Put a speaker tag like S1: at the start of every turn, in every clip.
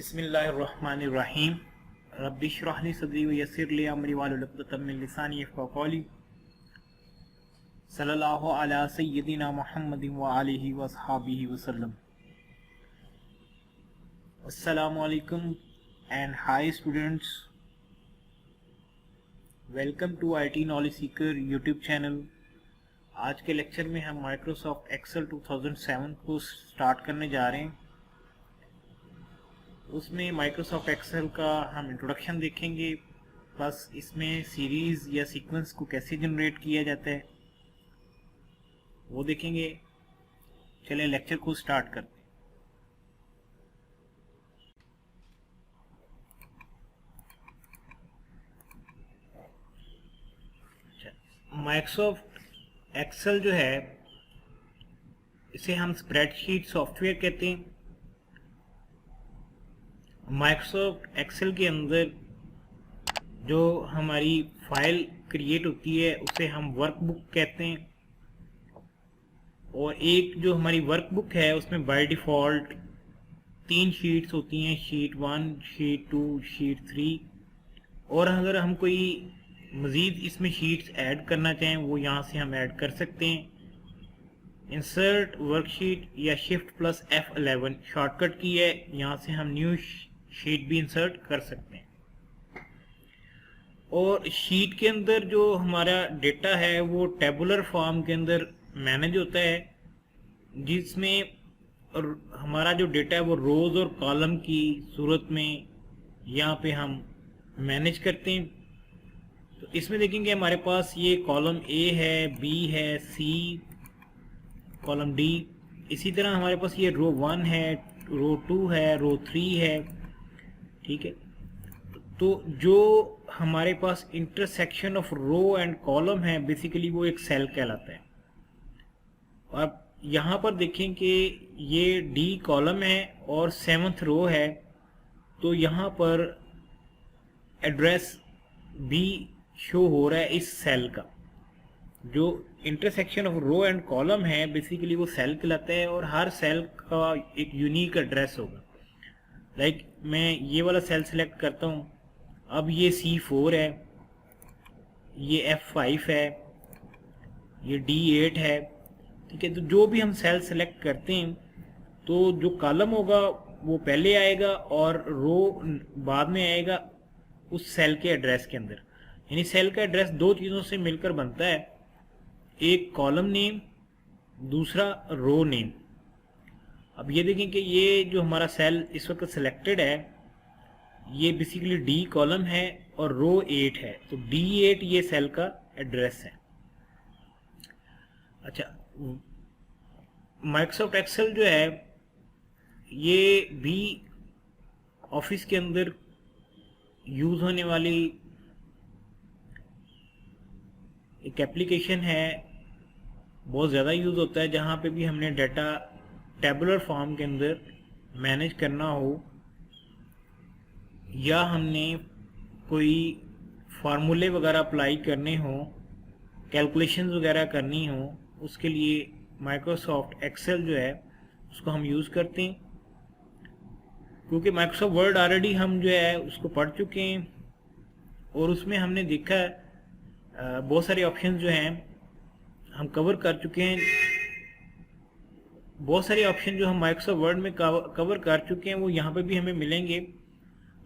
S1: बिस्मिल्लाहिर्रहमानिर्रहीम रब्बि इश्रह ली सदरी व यस्सिर ली अमरी वाहलुल उक़दतम मिन लिसानी यफ़क़हू क़ौली सल्लल्लाहु अला सय्यिदिना मुहम्मदिन व आलिहि व अस्हाबिहि वसल्लम। अस्सलामु अलैकुम and hi students, welcome to IT knowledge seeker YouTube channel. आज के लेक्चर में हम माइक्रोसॉफ्ट एक्सेल 2007 को स्टार्ट करने जा रहे हैं। उसमें माइक्रोसॉफ्ट एक्सेल का हम इंट्रोडक्शन देखेंगे, प्लस इसमें सीरीज़ या सीक्वेंस को कैसे जनरेट किया जाता है वो देखेंगे। चलें लेक्चर को स्टार्ट करते हैं। माइक्रोसॉफ्ट एक्सेल जो है इसे हम स्प्रेडशीट सॉफ्टवेयर कहते हैं। माइक्रोसॉफ्ट एक्सेल के अंदर जो हमारी फाइल क्रिएट होती है उसे हम वर्कबुक कहते हैं, और एक जो हमारी वर्कबुक है उसमें बाय डिफ़ॉल्ट 3 शीट्स होती हैं, शीट 1, शीट 2, शीट 3। और अगर हम कोई मज़ीद इसमें शीट्स ऐड करना चाहें वो यहाँ से हम ऐड कर सकते हैं। इंसर्ट वर्कशीट या शिफ्ट प्लस F11 शॉर्टकट की है, यहाँ से हम न्यू शीट भी इंसर्ट कर सकते हैं। और शीट के अंदर जो हमारा डेटा है वो टेबुलर फॉर्म के अंदर मैनेज होता है, जिसमें हमारा जो डेटा है वो रोज़ और कॉलम की सूरत में यहाँ पे हम मैनेज करते हैं। तो इसमें देखेंगे हमारे पास ये कॉलम ए है, बी है, सी, कॉलम डी। इसी तरह हमारे पास ये रो 1 है, रो 2 है, रो 3 है, ठीक है। तो जो हमारे पास intersection of row and column है बेसिकली वो एक सेल कहलाता है। अब यहाँ पर देखें कि ये डी कॉलम है और 7th रो है, तो यहाँ पर एड्रेस भी शो हो रहा है इस सेल का। जो intersection of row and column है बेसिकली वो सेल कहलाता है, और हर सेल का एक यूनिक एड्रेस होगा। लाइक मैं ये वाला सेल सेलेक्ट करता हूँ, अब ये C4 है, ये F5 है, ये D8 है, ठीक है। तो जो भी हम सेल सेलेक्ट करते हैं तो जो कॉलम होगा वो पहले आएगा और रो बाद में आएगा उस सेल के एड्रेस के अंदर। यानी सेल का एड्रेस 2 चीज़ों से मिलकर बनता है, एक कॉलम नेम, दूसरा रो नेम। अब ये देखें कि ये जो हमारा सेल इस वक्त सिलेक्टेड है ये बेसिकली डी कॉलम है और रो 8 है, तो D8 ये सेल का एड्रेस है। अच्छा, माइक्रोसॉफ्ट एक्सेल जो है ये भी ऑफिस के अंदर यूज़ होने वाली एक एप्लीकेशन है, बहुत ज़्यादा यूज़ होता है। जहाँ पे भी हमने डाटा टेबुलर फॉर्म के अंदर मैनेज करना हो या हमने कोई फार्मूले वगैरह अप्लाई करने हो, कैलकुलेशंस वगैरह करनी हो, उसके लिए माइक्रोसॉफ्ट एक्सेल जो है उसको हम यूज़ करते हैं। क्योंकि माइक्रोसॉफ्ट वर्ड ऑलरेडी हम जो है उसको पढ़ चुके हैं और उसमें हमने देखा बहुत सारे ऑप्शन जो हैं हम कवर कर चुके हैं। बहुत सारे ऑप्शन जो हम माइक्रोसॉफ्ट वर्ड में कवर कर चुके हैं वो यहाँ पे भी हमें मिलेंगे।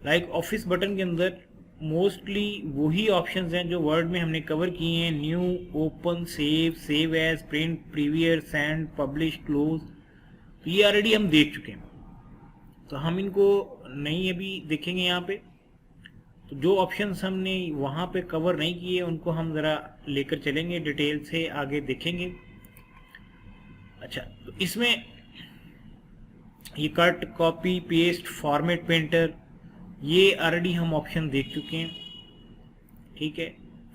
S1: लाइक ऑफिस बटन के अंदर मोस्टली वही ऑप्शंस हैं जो वर्ड में हमने कवर किए हैं। New, open, save, save as, print, preview, send, publish, close, तो ये ऑलरेडी हम देख चुके हैं, तो हम इनको नहीं अभी देखेंगे यहाँ पे। तो जो ऑप्शंस हमने वहाँ पे कवर नहीं किए उनको हम ज़रा लेकर चलेंगे, डिटेल से आगे देखेंगे। अच्छा, तो इसमें ये cut, copy, paste, format, painter, ये ऑलरेडी हम ऑप्शन देख चुके हैं, ठीक है।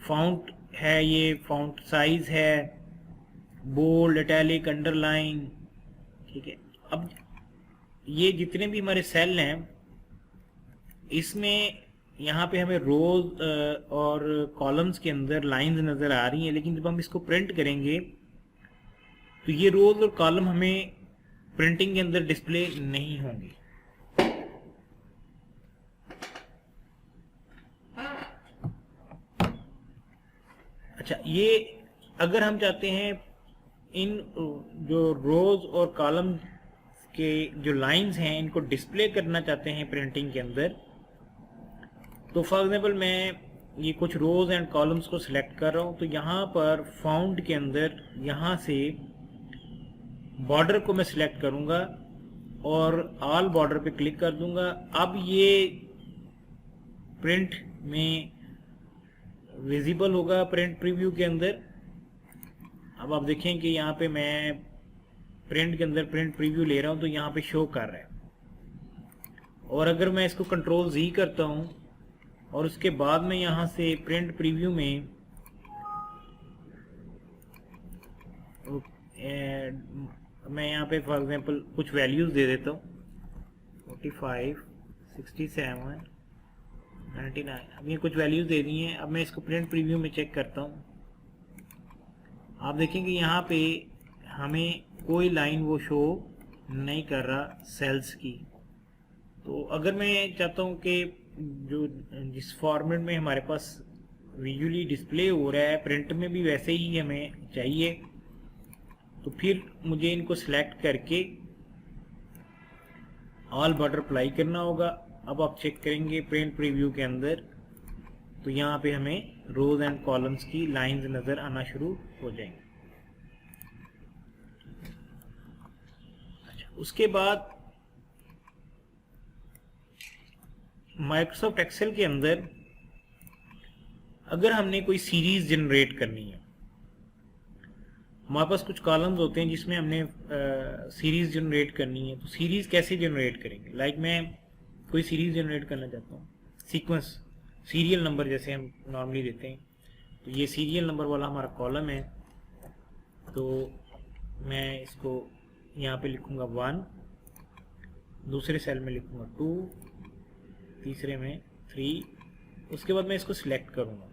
S1: फ़ॉन्ट है, ये फ़ॉन्ट साइज़ है, बोल्ड, इटैलिक, अंडरलाइन, ठीक है। अब ये जितने भी हमारे सेल हैं इसमें यहाँ पे हमें रोज और कॉलम्स के अंदर लाइंस नज़र आ रही हैं, लेकिन जब हम इसको प्रिंट करेंगे तो ये रोज और कॉलम हमें प्रिंटिंग के अंदर डिस्प्ले नहीं होंगे। अच्छा, ये अगर हम चाहते हैं इन जो रोज और कॉलम के जो लाइंस हैं इनको डिस्प्ले करना चाहते हैं प्रिंटिंग के अंदर, तो फॉर एग्जांपल मैं ये कुछ रोज एंड कॉलम्स को सिलेक्ट कर रहा हूँ, तो यहाँ पर फाउंड के अंदर यहाँ से बॉर्डर को मैं सिलेक्ट करूँगा और ऑल बॉर्डर पे क्लिक कर दूंगा। अब ये प्रिंट में विजिबल होगा प्रिंट प्रीव्यू के अंदर। अब आप देखें कि यहाँ पे मैं प्रिंट के अंदर प्रिंट प्रीव्यू ले रहा हूँ तो यहाँ पे शो कर रहा है। और अगर मैं इसको कंट्रोल Z करता हूँ और उसके बाद में यहाँ से प्रिंट प्रीव्यू में मैं यहाँ पे फॉर एग्जांपल कुछ वैल्यूज दे देता हूँ, 45, 67, 99। अब ये कुछ वैल्यूज दे दी हैं। अब मैं इसको प्रिंट प्रीव्यू में चेक करता हूँ। आप देखेंगे यहाँ पे हमें कोई लाइन वो शो नहीं कर रहा सेल्स की। तो अगर मैं चाहता हूँ कि जो जिस फॉर्मेट में हमारे पास विजुअली डिस्प्ले हो रहा है प्रिंट में भी वैसे ही हमें चाहिए, तो फिर मुझे इनको सिलेक्ट करके ऑल बॉर्डर अप्लाई करना होगा। अब आप चेक करेंगे प्रिंट प्रीव्यू के अंदर तो यहाँ पे हमें रोज एंड कॉलम्स की लाइंस नजर आना शुरू हो जाएंगे। अच्छा, उसके बाद माइक्रोसॉफ्ट एक्सेल के अंदर अगर हमने कोई सीरीज जनरेट करनी है, हमारे पास कुछ कॉलम्स होते हैं जिसमें हमने सीरीज जनरेट करनी है, तो सीरीज कैसे जनरेट करेंगे? लाइक मैं कोई सीरीज जनरेट करना चाहता हूँ, सीक्वेंस सीरियल नंबर जैसे हम नॉर्मली देते हैं, तो ये सीरियल नंबर वाला हमारा कॉलम है। तो मैं इसको यहाँ पे लिखूँगा 1, दूसरे सेल में लिखूँगा 2, तीसरे में 3। उसके बाद मैं इसको सिलेक्ट करूँगा।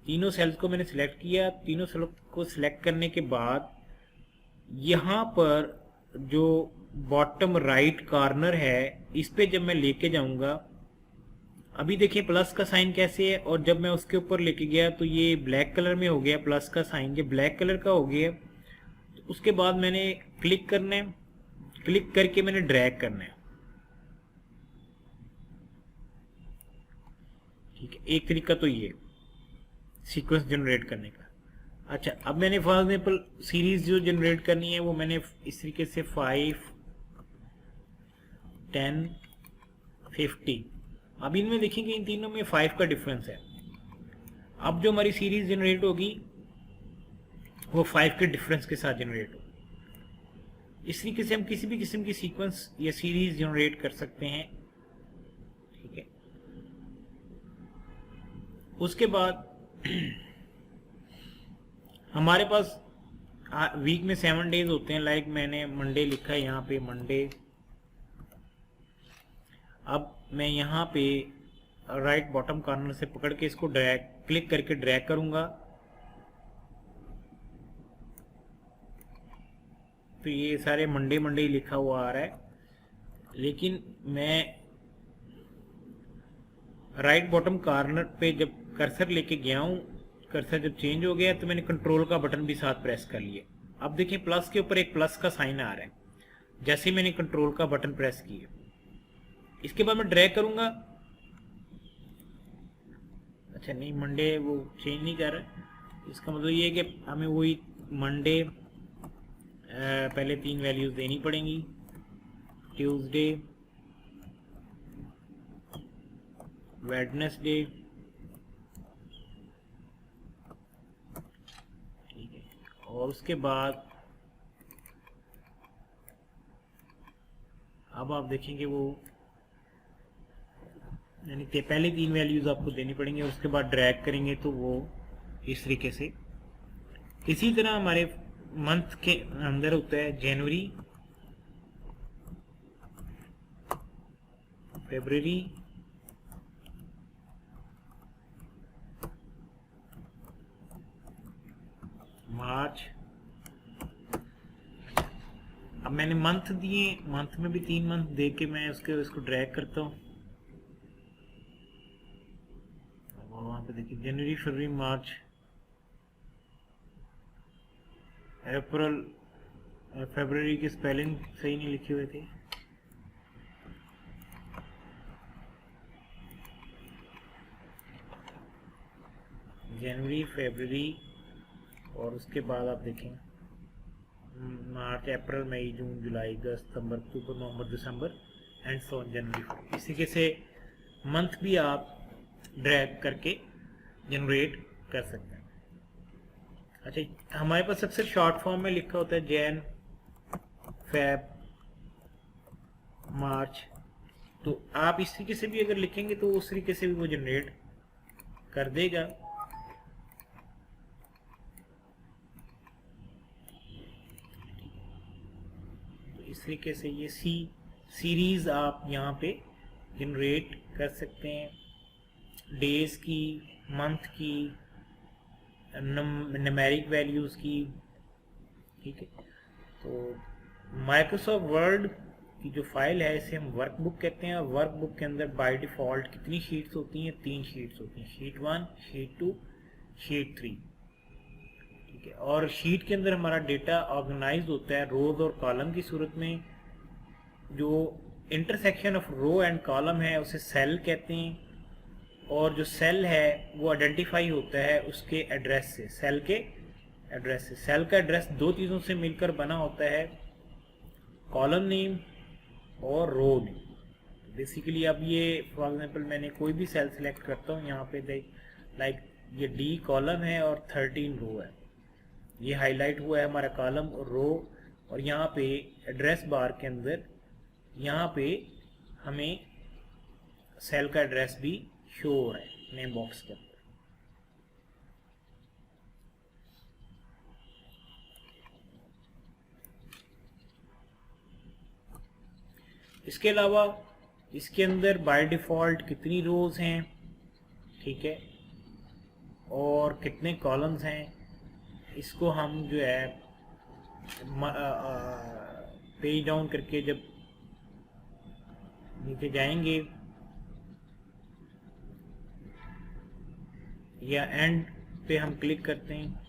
S1: तीनों सेल्स को मैंने सिलेक्ट किया। तीनों सेल को सिलेक्ट करने के बाद यहाँ पर जो बॉटम राइट कॉर्नर है इस पे जब मैं लेके जाऊंगा, अभी देखिए प्लस का साइन कैसे है, और जब मैं उसके ऊपर लेके गया तो ये ब्लैक कलर में हो गया प्लस का साइन, ये ब्लैक कलर का हो गया। तो उसके बाद मैंने क्लिक करना है, क्लिक करके मैंने ड्रैग करना है। ठीक है, एक तरीका तो ये सीक्वेंस जनरेट करने का। अच्छा, अब मैंने फॉर एग्जाम्पल सीरीज जो जनरेट करनी है वो मैंने इस तरीके से 5, 10, 50। अब इनमें देखेंगे इन तीनों में 5 का डिफरेंस है। अब जो हमारी सीरीज जनरेट होगी वो 5 के डिफरेंस के साथ जनरेट होगी। इस तरीके से हम किसी भी किस्म की सीक्वेंस या सीरीज जनरेट कर सकते हैं। ठीक है, उसके बाद हमारे पास वीक में 7 डेज होते हैं। लाइक मैंने मंडे लिखा है यहाँ पे, मंडे। अब मैं यहाँ पे राइट बॉटम कॉर्नर से पकड़ के इसको ड्रैग, क्लिक करके ड्रैग करूँगा तो ये सारे मंडे मंडे ही लिखा हुआ आ रहा है। लेकिन मैं राइट बॉटम कॉर्नर पे जब कर्सर लेके गया हूँ, कर्सर जब चेंज हो गया तो मैंने कंट्रोल का बटन भी साथ प्रेस कर लिया। अब देखिए प्लस के ऊपर एक प्लस का साइन आ रहा है जैसे मैंने कंट्रोल का बटन प्रेस किया। इसके बाद मैं ड्रैग करूंगा। अच्छा नहीं, मंडे वो चेंज नहीं कर रहा। इसका मतलब ये है कि हमें वही मंडे पहले 3 वैल्यूज देनी पड़ेंगी, ट्यूसडे, वेडनेसडे, ठीक है, और उसके बाद अब आप देखेंगे वो यानी कि पहले 3 वैल्यूज आपको देनी पड़ेंगी और उसके बाद ड्रैग करेंगे तो वो इस तरीके से। इसी तरह हमारे मंथ के अंदर होता है जनवरी, फरवरी, मार्च। अब मैंने मंथ दिए, मंथ में भी 3 मंथ दे के मैं उसको ड्रैग करता हूँ। वहाँ पे देखिए जनवरी, फरवरी, मार्च, अप्रैल फरवरी की स्पेलिंग सही नहीं लिखे हुए थे। जनवरी, फरवरी और उसके बाद आप देखें मार्च, अप्रैल, मई, जून, जुलाई, अगस्त, सितंबर, अक्टूबर, नवंबर, दिसंबर एंड सो ऑन जनवरी। इसी के से मंथ भी आप ड्रैग करके जनरेट कर सकते हैं। अच्छा, हमारे पास अक्सर शॉर्ट फॉर्म में लिखा होता है जैन, फेब, मार्च, तो आप इस तरीके से भी अगर लिखेंगे तो उस तरीके से भी वो जनरेट कर देगा। तो इस तरीके से ये सीरीज आप यहाँ पे जनरेट कर सकते हैं, डेज की, मंथ की, न्यूमेरिक वैल्यूज की। ठीक है, तो माइक्रोसॉफ्ट वर्ड की जो फाइल है इसे हम वर्कबुक कहते हैं। वर्कबुक के अंदर बाय डिफ़ॉल्ट कितनी शीट्स होती हैं? 3 शीट्स होती हैं, शीट 1, शीट 2, शीट 3। ठीक है, और शीट के अंदर हमारा डेटा ऑर्गेनाइज होता है रोज और कॉलम की सूरत में। जो intersection of row and column है उसे सेल कहते हैं, और जो सेल है वो आइडेंटिफाई होता है उसके एड्रेस से, सेल के एड्रेस से। सेल का एड्रेस दो चीज़ों से मिलकर बना होता है, कॉलम नेम और रो नेम। बेसिकली अब ये फॉर एग्जांपल मैंने कोई भी सेल सेलेक्ट करता हूँ, यहाँ पे लाइक ये डी कॉलम है और 13 रो है, ये हाईलाइट हुआ है हमारा कॉलम और रो। और यहाँ पे एड्रेस बार के अंदर यहाँ पे हमें सेल का एड्रेस भी शो हो रहा है नेम बॉक्स के अंदर। इसके अलावा इसके अंदर बाय डिफ़ॉल्ट कितनी रोज हैं, ठीक है, और कितने कॉलम्स हैं, इसको हम जो है पेज डाउन करके जब नीचे जाएंगे या एंड पे हम क्लिक करते हैं,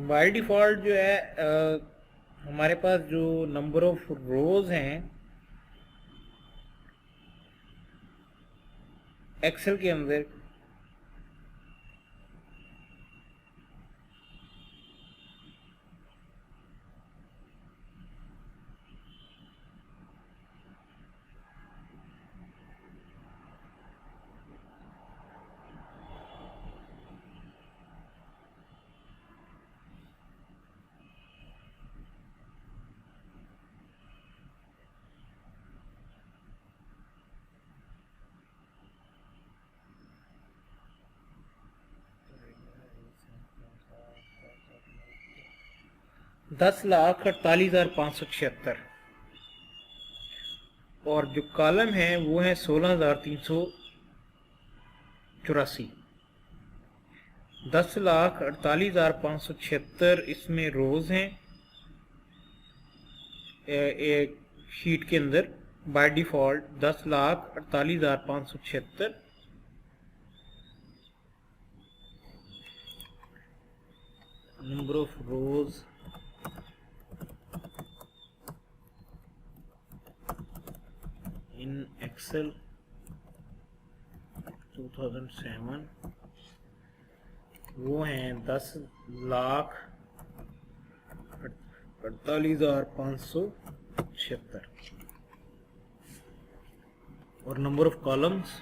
S1: बाय डिफ़ॉल्ट जो है हमारे पास जो नंबर ऑफ रोज हैं एक्सेल के अंदर, दस लाख 48,576, और जो कॉलम है वो है 16,384। 10,48,576 इसमें रोज हैं एक शीट के अंदर by default 10,48,576 number of rows in Excel 2007 वो हैं 10,48,576 और नंबर ऑफ कॉलम्स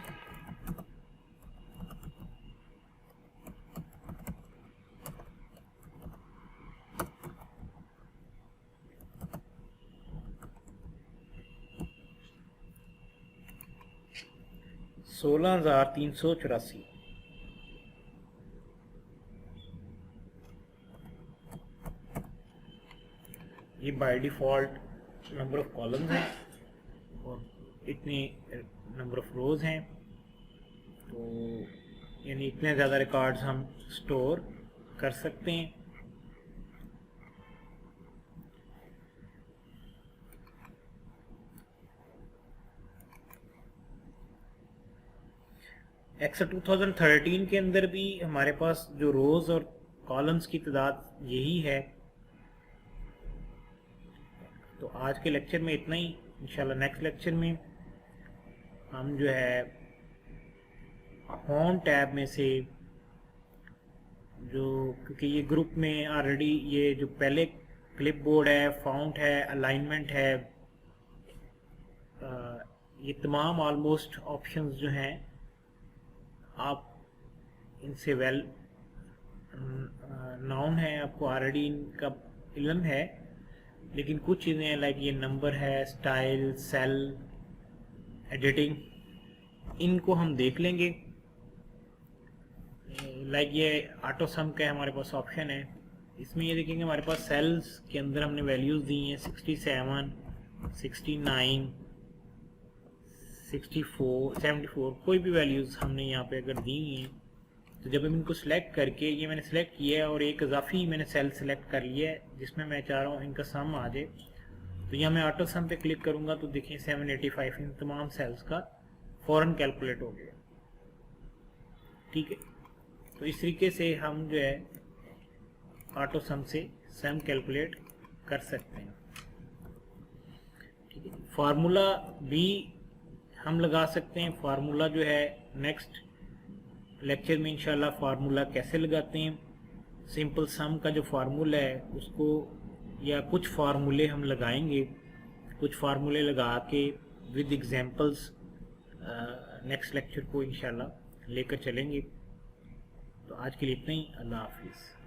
S1: 16,384। ये by default number of columns हैं और इतने नंबर ऑफ रोज हैं, तो यानी इतने ज़्यादा रिकॉर्ड्स हम स्टोर कर सकते हैं। एक्सेल 2013 के अंदर भी हमारे पास जो रोज और कॉलम्स की तादाद यही है। तो आज के लेक्चर में इतना ही। इंशाल्लाह नेक्स्ट लेक्चर में हम जो है होम टैब में से जो, क्योंकि ये ग्रुप में ऑलरेडी ये जो पहले क्लिपबोर्ड है, फाउंट है, अलाइनमेंट है, ये तमाम ऑलमोस्ट ऑप्शंस जो हैं आप इनसे वेल नाउन है, आपको ऑलरेडी इनका इल्म है। लेकिन कुछ चीज़ें लाइक ये नंबर है, स्टाइल, सेल, एडिटिंग, इनको हम देख लेंगे। लाइक ये ऑटो सम का हमारे पास ऑप्शन है, इसमें ये देखेंगे हमारे पास सेल्स के अंदर हमने वैल्यूज़ दी हैं 67, 69, 64, 74, कोई भी वैल्यूज़ हमने यहाँ पे अगर दी हैं, तो जब हम इनको सिलेक्ट करके, ये मैंने सेलेक्ट किया है और एक इजाफी मैंने सेल सेलेक्ट कर लिया है जिसमें मैं चाह रहा हूँ इनका सम आ जाए, तो यहाँ मैं ऑटो सम पे क्लिक करूँगा तो देखिए 785 इन तमाम सेल्स का फ़ौरन कैलकुलेट हो गया। ठीक है, तो इस तरीके से हम जो है ऑटो सम से सम कैलकुलेट कर सकते हैं। ठीक है, फार्मूला भी हम लगा सकते हैं। फार्मूला जो है नेक्स्ट लेक्चर में इंशाल्लाह फार्मूला कैसे लगाते हैं, सिंपल सम का जो फार्मूला है उसको, या कुछ फार्मूले हम लगाएंगे, कुछ फार्मूले लगा के विद एग्जांपल्स नेक्स्ट लेक्चर को इंशाल्लाह लेकर चलेंगे। तो आज के लिए इतना ही। अल्लाह हाफिज़।